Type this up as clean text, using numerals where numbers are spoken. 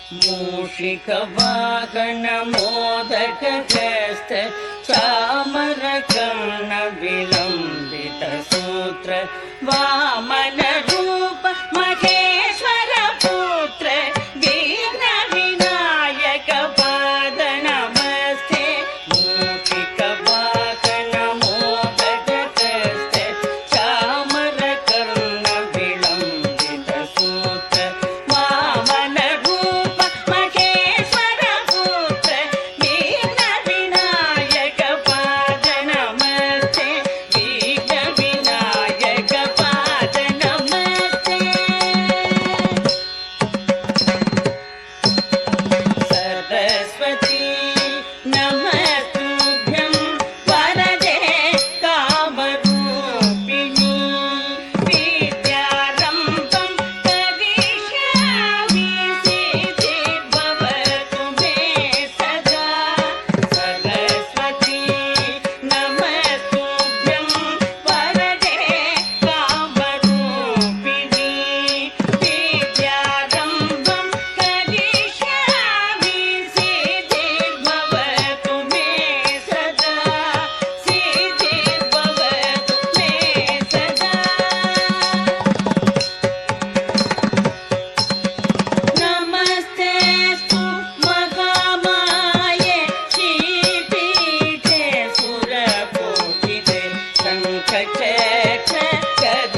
मूषिकवाहनमोदकहस्त चामरकर्णविलम्बितसूत्र वामनरूप महेश्वरपुत्र विघ्नविनायकपाद नमस्ते। मूषिकवाहनमोदकहस्त चामरकर्णविलम्बितसूत्र वामनरूप महेश्वरपुत्र विघ्नविनायकपाद नमस्ते। विघ्नविनायकपाद नमस्ते। सरस्वती नमस्तुभ्यं वरदे कामरूपिणी विद्यारम्भं करिष्यामि सिद्धिर्भवतु मे सदा। सरस्वती नमस्तुभ्यं वरदे कामरूपिणी विद्यारम्भं करिष्यामि सिद्धिर्भवतु मे सदा। सिद्धिर्भवतु मे सदा। नमस्तेऽस्तु महामाये श्रीपीठे सुरपूजिते शङ्खचक्र गदा